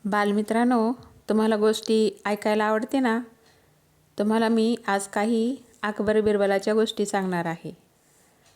बालमित्रांनो, तुम्हाला गोष्टी ऐकायला आवडते ना? तुम्हाला मी आज काही अकबर बिरबलाच्या गोष्टी सांगणार आहे.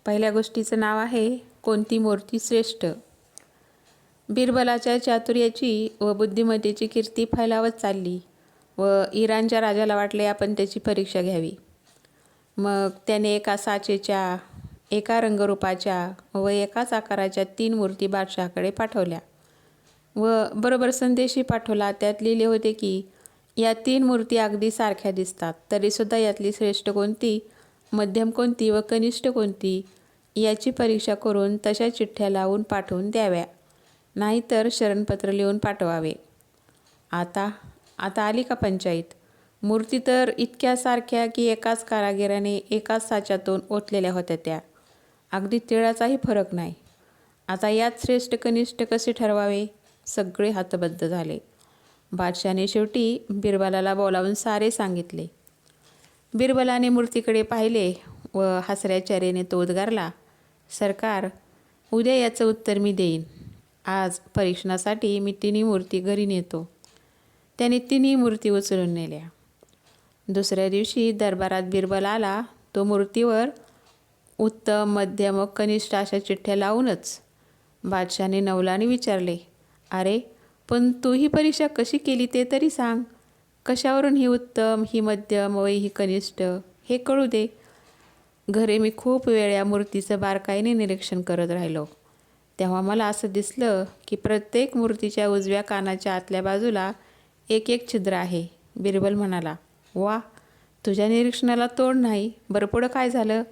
पहिल्या गोष्टीचं नाव आहे कोणती मूर्ती श्रेष्ठ. बिरबलाच्या चातुर्याची व बुद्धिमत्तेची कीर्ती फैलावत चालली व इराणच्या राजाला वाटले आपण त्याची परीक्षा घ्यावी. मग त्याने एका साचेच्या, एका रंगरूपाच्या व एकाच आकाराच्या 3 मूर्ती बादशहाकडे पाठवल्या व बरोबर संदेशही पाठवला. त्यात लिहिले होते की या 3 मूर्ती अगदी सारख्या दिसतात, तरीसुद्धा यातली श्रेष्ठ कोणती, मध्यम कोणती व कनिष्ठ कोणती याची परीक्षा करून तशा चिठ्ठ्या लावून पाठवून द्याव्या, नाहीतर शरणपत्र लिहून पाठवावे. आता आली का पंचायत. मूर्ती तर इतक्या सारख्या की एकाच कारागिराने एकाच साच्यातून ओतलेल्या होत्या. त्या अगदी तिळाचाही फरक नाही. आता यात श्रेष्ठ कनिष्ठ कसे ठरवावे? सगळे हतबद्ध झाले. बादशाने शेवटी बिरबलाला बोलावून सारे सांगितले. बिरबलाने मूर्तीकडे पाहिले व हसऱ्या चेहऱ्याने तो उद्गारला, सरकार, उद्या याचं उत्तर मी देईन. आज परीक्षणासाठी मी 3 मूर्ती घरी नेतो. त्याने 3 मूर्ती उचलून नेल्या. दुसऱ्या दिवशी दरबारात बिरबल आला. तो मूर्तीवर उत्तम, मध्यम व कनिष्ठ अशा चिठ्ठ्या लावूनच. बादशाने नवलाने विचारले, अरे पण तू ही परीक्षा कशी केली ते तरी सांग. कशावरून ही उत्तम, ही मध्यम व ही कनिष्ठ हे कळू दे. घरी मी खूप वेळ या मूर्तीचं बारकाईने निरीक्षण करत राहिलो. तेव्हा मला असं दिसलं की प्रत्येक मूर्तीच्या उजव्या कानाच्या आतल्या बाजूला एक एक छिद्र आहे. बिरबल म्हणाला, वा, तुझ्या निरीक्षणाला तोड नाही. बरं पुढं काय झालं?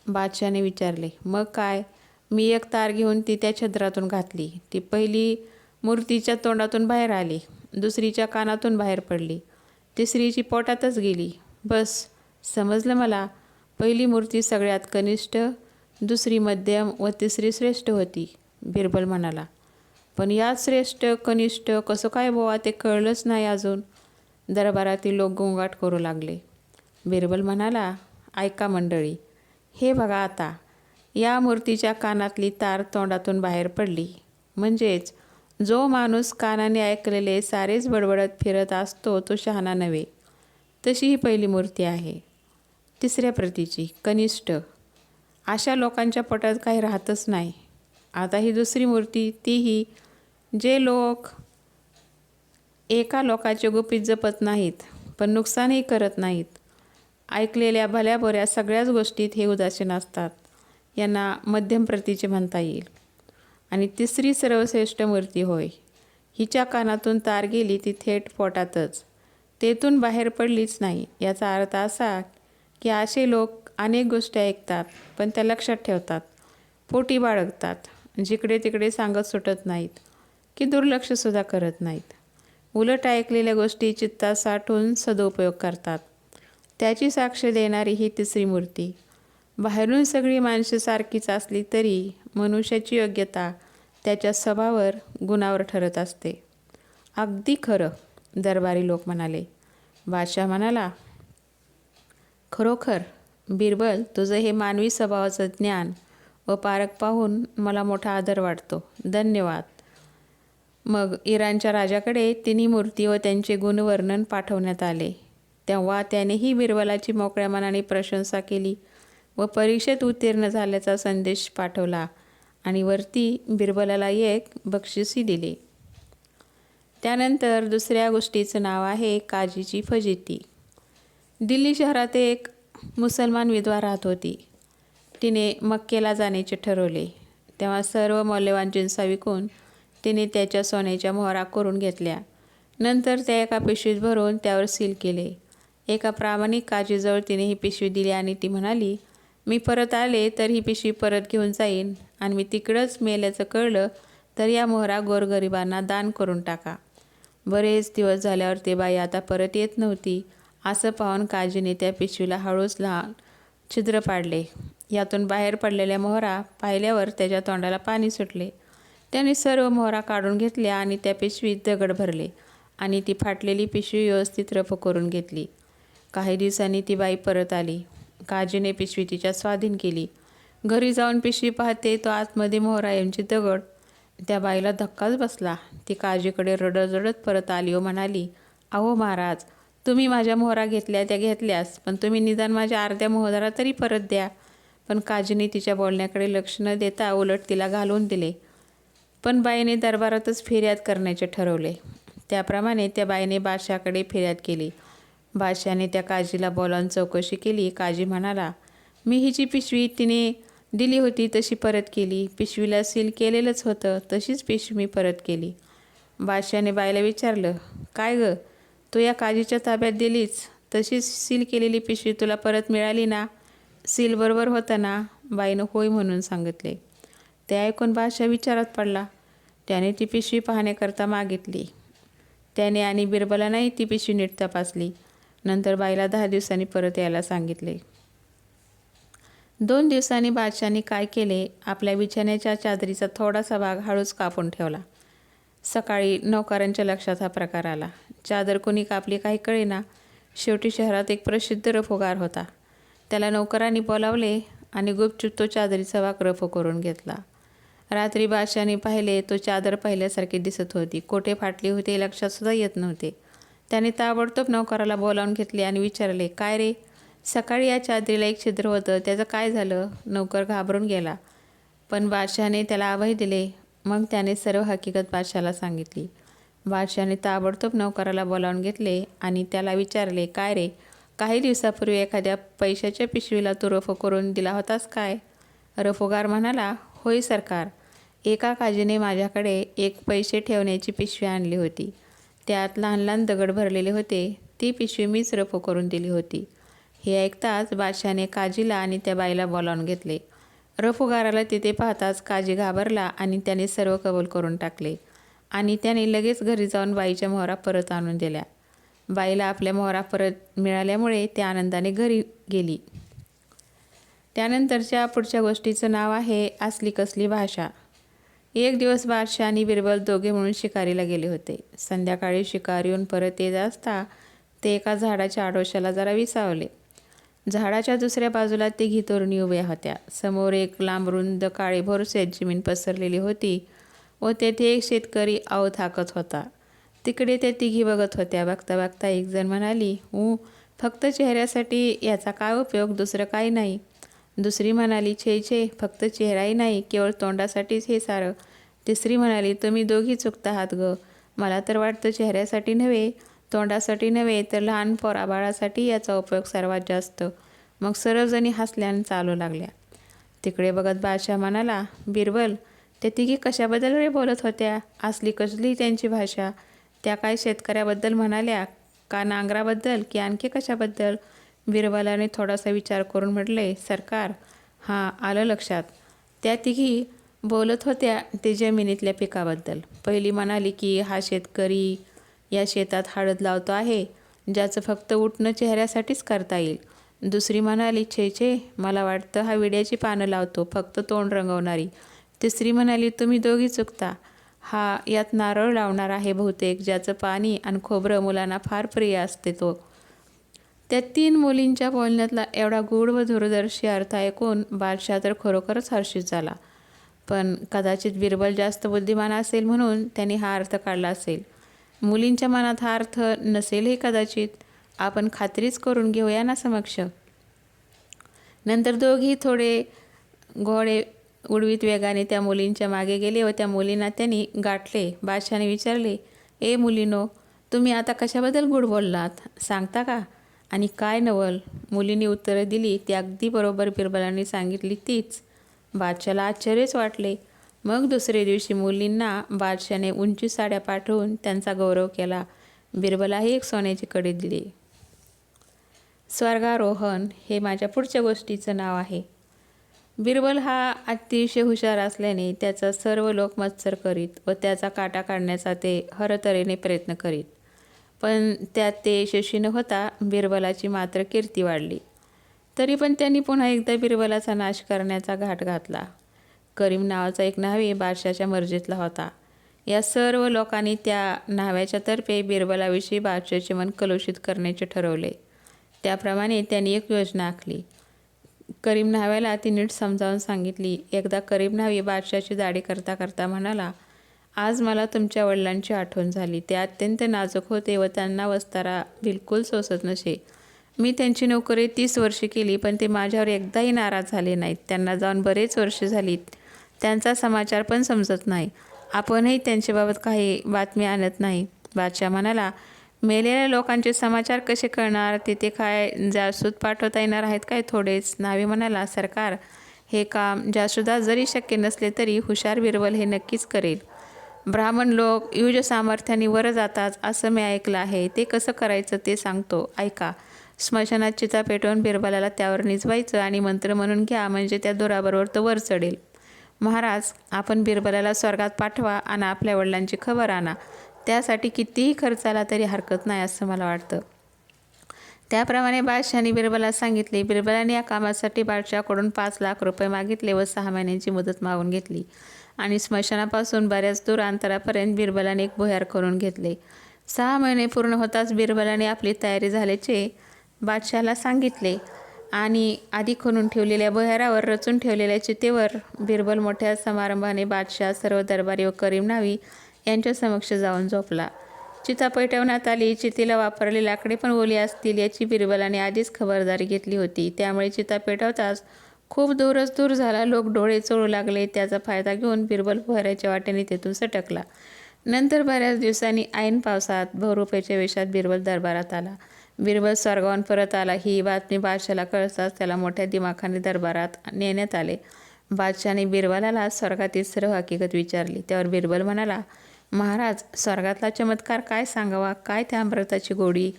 बादशाने विचारले. मग काय, मी एक तार घेऊन ती त्या छिद्रातून घातली. ती पहिली मूर्तीच्या तोंडातून बाहेर आली, दुसरीच्या कानातून बाहेर पडली, तिसरीची पोटातच गेली. बस समजलं मला. पहिली मूर्ती सगळ्यात कनिष्ठ, दुसरी मध्यम व तिसरी श्रेष्ठ होती. बिरबल म्हणाला, पण यात श्रेष्ठ कनिष्ठ कसं काय बोवा, ते कळलंच नाही अजून. दरबारातील लोक गोंगाट करू लागले. बिरबल म्हणाला, ऐका मंडळी, हे बघा आता, या मूर्तीच्या कानातली तार तोंडातून बाहेर पडली. म्हणजेच जो माणूस कानाने ऐकलेले सारेच बडबडत फिरत असतो तो शहाणा नव्हे. तशी ही पहिली मूर्ती आहे. तिसऱ्या प्रतीची कनिष्ठ, अशा लोकांच्या पोटात काही राहतच नाही. आता ही दुसरी मूर्ती, तीही जे लोक एका लोकाचे गुपित जपत नाहीत पण नुकसानही करत नाहीत. ऐकलेल्या भल्या बऱ्या सगळ्याच गोष्टीत हे उदासीन असतात. यांना मध्यम प्रतीचे म्हणता येईल. आणि तिसरी सर्वश्रेष्ठ मूर्ती होय. हिच्या कानातून तार गेली ती थेट पोटातच, तेथून बाहेर पडलीच नाही. याचा अर्थ असा की असे लोक अनेक गोष्टी ऐकतात पण त्या लक्षात ठेवतात, पोटी बाळगतात, जिकडे तिकडे सांगत सुटत नाहीत की दुर्लक्षसुद्धा करत नाहीत. उलट ऐकलेल्या गोष्टी चित्तात साठवून सदुपयोग करतात. त्याची साक्ष देणारी ही तिसरी मूर्ती. बाहेरून सगळी माणसे सारखीच असली तरी मनुष्याची योग्यता त्याच्या स्वभावावर, गुणावर ठरत असते. अगदी खरं, दरबारी लोक म्हणाले. बादशाह म्हणाला, खरोखर बिरबल, तुझं हे मानवी स्वभावाचं ज्ञान व पारख पाहून मला मोठा आदर वाटतो. धन्यवाद. मग इराणच्या राजाकडे 3 मूर्ती व त्यांचे गुणवर्णन पाठवण्यात आले. तेव्हा त्यानेही बिरबलाची मोकळ्या मनाने प्रशंसा केली व परीक्षेत उत्तीर्ण झाल्याचा संदेश पाठवला आणि वरती बिरबलाला एक बक्षीसही दिले. त्यानंतर दुसऱ्या गोष्टीचं नाव आहे काजीची फजिती. दिल्ली शहरात एक मुसलमान विधवा राहत होती. तिने मक्केला जाण्याचे ठरवले. तेव्हा सर्व मौल्यवान जिन्सा विकून तिने त्याच्या सोन्याच्या मोहरा करून घेतल्या. नंतर त्या एका पिशवीत भरून त्यावर सील केले. एका प्रामाणिक काजीजवळ तिने ही पिशवी दिली आणि ती म्हणाली, मी परत आले तर ही पिशवी परत घेऊन जाईन आणि मी तिकडंच मेल्याचं कळलं तर या मोहरा गोरगरिबांना दान करून टाका. बरेच दिवस झाल्यावर ते बाई आता परत येत नव्हती. असं पाहून काजीने त्या पिशवीला हळूच लहान छिद्र पाडले. यातून बाहेर पडलेल्या मोहरा पाहिल्यावर त्याच्या तोंडाला पाणी सुटले. त्याने सर्व मोहरा काढून घेतल्या आणि त्या पिशवीत दगड भरले आणि ती फाटलेली पिशवी व्यवस्थित रफ करून घेतली. काही दिवसांनी ती बाई परत आली. काजीने पिशवी तिच्या स्वाधीन केली. घरी जाऊन पिशवी पाहते तो आतमध्ये मोहरा यांची दगड त्या बाईला धक्काच बसला. ती काजीकडे रडत रडत परत आली व म्हणाली, अहो महाराज, तुम्ही माझ्या मोहरा घेतल्या त्या घेतल्यास, पण तुम्ही निदान माझ्या अर्ध्या मोहरा तरी परत द्या. पण काजीने तिच्या बोलण्याकडे लक्ष न देता उलट तिला घालवून दिले. पण बाईने दरबारातच फिर्याद करण्याचे ठरवले. त्याप्रमाणे त्या बाईने बादशाकडे फिर्याद केली. बादशाने त्या काजीला बोलावून चौकशी केली. काजी म्हणाला, मी ही जी पिशवी तिने दिली होती तशी परत केली. पिशवीला सील केलेलंच होतं, तशीच पिशवी मी परत केली. बादशाने बाईला विचारलं, काय गं, तू या काजीच्या ताब्यात दिलीच, तशीच सील केलेली पिशवी तुला परत मिळाली ना? सील बरोबर होतं ना? बाईनं होय म्हणून सांगितले. ते ऐकून बादशाह विचारात पडला. त्याने ती पिशवी पाहण्याकरता मागितली. त्याने आणि बिरबलांनाही ती पिशवी नीट तपासली. नंतर बाईला 10 दिवसांनी परत यायला सांगितले. 2 दिवसांनी बादशाहने काय केले, आपल्या बिछाण्याच्या चादरीचा थोडासा भाग हळूच कापून ठेवला. सकाळी नौकरांच्या लक्षात हा प्रकार आला. चादर कोणी कापली काही कळेना. शेवटी शहरात एक प्रसिद्ध रफूगार होता. त्याला नौकरांनी बोलावले आणि गुपचूप तो चादरीचा भाग रफू करून घेतला. रात्री बादशाहने पाहिले, तो चादर पहिल्यासारखी दिसत होती. कोठे फाटली होते लक्षात सुद्धा येत नव्हते. त्याने ताबडतोब नौकराला बोलावून घेतले आणि विचारले, काय रे, सकाळी या चादरीला एक छिद्र होतं, त्याचं काय झालं? नौकर घाबरून गेला. पण बादशाहने त्याला अभय दिले. मग त्याने सर्व हकीकत बादशाहला सांगितली. बादशाहने ताबडतोब नौकराला बोलावून घेतले आणि त्याला विचारले, काय रे, काही दिवसापूर्वी एखाद्या पैशाच्या पिशवीला तू रफू करून दिला होतास काय? रफूगार म्हणाला, होय सरकार. एका काजीने माझ्याकडे एक पैसे ठेवण्याची पिशवी आणली होती. त्यात लहान लहान दगड भरलेले होते. ती पिशवी मीच रफू करून दिली होती. हे ऐकताच बादशाहने काजीला आणि त्या बाईला बोलावून घेतले. रफूगाराला तिथे पाहताच काजी घाबरला आणि त्याने सर्व कबूल करून टाकले आणि त्याने लगेच घरी जाऊन बाईच्या मोहरा परत आणून दिल्या. बाईला आपल्या मोहरा परत मिळाल्यामुळे त्या आनंदाने घरी गेली. त्यानंतरच्या पुढच्या गोष्टीचं नाव आहे असली कसली भाषा. एक दिवस बादशाह आणि बिरबल दोघे म्हणून शिकारीला गेले होते. संध्याकाळी शिकार येऊन परत येत असता ते एका झाडाच्या आडोशाला जरा विसावले. झाडाच्या दुसऱ्या बाजूला तिघी तरुणी उभ्या होत्या. समोर एक लांब रुंद काळी भोरसेत जमीन पसरलेली होती व तेथे एक शेतकरी आवत हाकत होता. तिकडे त्या तिघी बघत होत्या. बघता बघता एक जण म्हणाली, फक्त चेहऱ्यासाठी याचा काय उपयोग, दुसरं काही नाही. दुसरी म्हणाली, छे छे, फक्त चेहराही नाही, केवळ तोंडासाठीच हे सारं. तिसरी म्हणाली, तुम्ही दोघी चुकता आहात ग. मला तर वाटतं चेहऱ्यासाठी नव्हे, तोंडासाठी नव्हे, तर लहान पोराबाळासाठी याचा उपयोग सर्वात जास्त. मग सर्वजणी हसल्याने चालू लागल्या. तिकडे बघत बादशाह म्हणाला, बिरबल, त्या तिघी कशाबद्दल रे बोलत होत्या? असली कसली त्यांची भाषा? त्या काय शेतकऱ्याबद्दल म्हणाल्या का नांगराबद्दल की आणखी कशाबद्दल? बिरबलाने थोडासा विचार करून म्हटले, सरकार, हां, आलं लक्षात. त्या तिघी बोलत होत्या ते जमिनीतल्या पिकाबद्दल. पहिली म्हणाली की हा शेतकरी या शेतात हळद लावतो आहे, ज्याचं फक्त उठणं चेहऱ्यासाठीच करता येईल. दुसरी म्हणाली, छे छे, मला वाटतं हा विड्याची पानं लावतो, फक्त तोंड रंगवणारी. तिसरी म्हणाली, तुम्ही दोघी चुकता, हा यात नारळ लावणार आहे बहुतेक, ज्याचं पाणी आणि खोबरं मुलांना फार प्रिय असते तो. त्या 3 मुलींच्या बोलण्यातला एवढा गूढ व दूरदर्शी अर्थ ऐकून बादशाह तर खरोखरच हर्षित झाला. पण कदाचित बिरबल जास्त बुद्धिमान असेल म्हणून त्यांनी हा अर्थ काढला असेल. मुलींच्या मनात हा अर्थ नसेलही कदाचित. आपण खात्रीच करून घेऊया ना समक्ष. नंतर दोघी थोडे घोडे उडवीत वेगाने त्या मुलींच्या मागे गेले व त्या मुलींना त्यांनी गाठले. बादशाहने विचारले, ए मुलीनो, तुम्ही आता कशाबद्दल गूढ बोललात, सांगता का? आणि काय नवल? मुलींनी उत्तरं दिली ती अगदी बरोबर बिरबलांनी सांगितली तीच. बादशाहला आश्चर्यच वाटले. मग दुसरे दिवशी मुलींना बादशाहने उंची साड्या पाठवून त्यांचा गौरव केला. बिरबलाही एक सोन्याची कडी दिली. स्वर्गारोहण हे माझ्या पुढच्या गोष्टीचं नाव आहे. बिरबल हा अतिशय हुशार असल्याने त्याचा सर्व लोक मत्सर करीत व त्याचा काटा काढण्याचा ते हरतऱ्हेने प्रयत्न करीत. पण त्यात ते यशस्वी न होता बिरबलाची मात्र कीर्ती वाढली. तरी पण त्यांनी पुन्हा एकदा बिरबलाचा नाश करण्याचा घाट घातला. करीम नावाचा एक न्हावी बादशाच्या मर्जीतला होता. या सर्व लोकांनी त्या न्हाव्याच्या तर्फे बिरबलाविषयी बादशाचे मन कलुषित करण्याचे ठरवले. त्याप्रमाणे त्यांनी एक योजना आखली. करीम न्हाव्याला ती नीट समजावून सांगितली. एकदा करीम न्हावी बादशाची दाढी करता करता म्हणाला, आज मला तुमच्या वडिलांची आठवण झाली. ते अत्यंत नाजूक होते व त्यांना वस्तारा बिलकुल सोसत नसे. मी त्यांची नोकरी 30 वर्षे केली, पण ते माझ्यावर एकदाही नाराज झाले नाहीत. त्यांना जाऊन बरेच वर्षे झाली. त्यांचा समाचार पण समजत नाही. आपणही त्यांच्याबाबत काही बातमी आणत नाही. बादशाह म्हणाला, मेलेल्या लोकांचे समाचार कसे कळणार? तिथे काय जासूद पाठवता येणार आहेत काय? थोडेच. न्हावी म्हणाला, सरकार, हे काम जासुदात जरी शक्य नसले तरी हुशार बिरबल हे नक्कीच करेल. ब्राह्मण लोक युज सामर्थ्याने वर जातात असं मी ऐकलं आहे. ते कसं करायचं ते सांगतो, ऐका. स्मशानात चिता पेटवून बिरबलाला त्यावर निजवायचं आणि मंत्र म्हणून घ्या, म्हणजे त्या दोराबरोबर तो वर चढेल. महाराज, आपण बिरबलाला स्वर्गात पाठवा आणि आपल्या वडिलांची खबर आणा. त्यासाठी कितीही खर्च आला तरी हरकत नाही असं मला वाटतं. त्याप्रमाणे बादशहाने बिरबलास सांगितले. बिरबलाने या कामासाठी बादशहाकडून 5 लाख रुपये मागितले व 6 महिन्यांची मुदत मागून घेतली आणि स्मशानापासून बऱ्याच दूर अंतरापर्यंत बिरबलाने एक भुयार करून घेतले. 6 महिने पूर्ण होताच बिरबलाने आपली तयारी झाल्याचे बादशहाला सांगितले आणि आधी खणून ठेवलेल्या भुयारावर रचून ठेवलेल्या चितेवर बिरबल मोठ्या समारंभाने बादशाह, सर्व दरबारी व करीम न्हावी यांच्या समक्ष जाऊन झोपला. चिता पेटवण्यात आली. चितेला वापरलेली लाकडे पण ओली असतील याची बिरबलाने आधीच खबरदारी घेतली होती. त्यामुळे चिता पेटवताच खूप दूर झाला. लोक डोळे चोळू लागले. त्याचा फायदा घेऊन बिरबल भुयाराच्या वाटेने तेथून सटकला. नंतर बऱ्याच दिवसांनी ऐन पावसात बहुरूपाच्या वेशात बिरबल दरबारात आला. बिरबल स्वर्गाहून परत आला ही बातमी बादशाहला कळताच त्याला मोठ्या दिमाखाने दरबारात नेण्यात आले. बादशहाने बिरबलाला स्वर्गातील सर्व हकीकत विचारली. त्यावर बिरबल म्हणाला, महाराज, स्वर्गातला चमत्कार काय सांगावा? काय त्या अमृताची गोडी?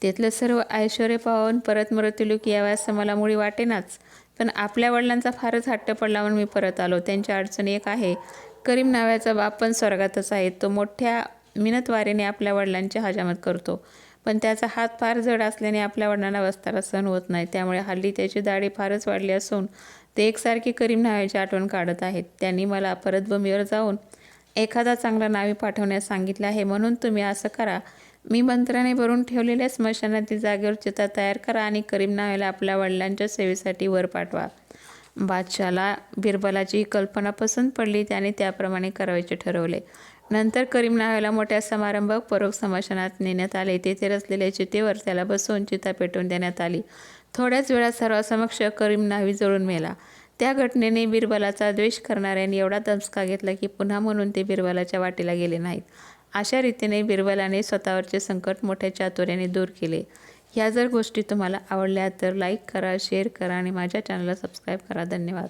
तिथलं सर्व ऐश्वर्य पाहून परत मृत्युलोकी यावे असं मला मुळी वाटेनाच. पण आपल्या वडिलांचा फारच हट्ट पडला म्हणून मी परत आलो. त्यांच्या अडचणी एक आहे. करीम नावाचा बाप पण स्वर्गातच आहे. तो मोठ्या मिनतवारीने आपल्या वडिलांची हजामत करतो, पण त्याचा हात फार जड असल्याने आपल्या वडिलांना वस्तारा सहन होत नाही. त्यामुळे हल्ली त्याची दाढी फारच वाढली असून ते एकसारखी करीम नावाची आठवण काढत आहेत. त्यांनी मला परत भूमीवर जाऊन एखादा चांगला नावी पाठवण्यास सांगितले आहे. म्हणून तुम्ही असं करा, मी मंत्राने भरून ठेवलेल्या स्मशानातील जागेवर चिता तयार करा आणि करीम नावाला आपल्या वडिलांच्या सेवेसाठी वर पाठवा. बादशाहला बिरबलाची कल्पना पसंत पडली. त्याने त्याप्रमाणे करायचे ठरवले. नंतर करीम नावाला मोठ्या समारंभपूर्वक स्मशानात नेण्यात आले. तेथे रचलेल्या चितेवर त्याला बसवून चिता पेटवून देण्यात आली. थोड्याच वेळात सर्वांसमक्ष करीम नावी जळून मेला. त्या घटनेने बिरबलाचा द्वेष करणाऱ्यांनी एवढा दमसका घेतला की पुन्हा म्हणून ते बिरबलाच्या वाटेला गेले नाहीत. अशा रीतीने बिरबलाने स्वतःवरचे संकट मोठ्या चातुर्याने दूर केले. ह्या जर गोष्टी तुम्हाला आवडल्या तर लाईक करा, शेअर करा आणि माझ्या चॅनलला सबस्क्राईब करा. धन्यवाद.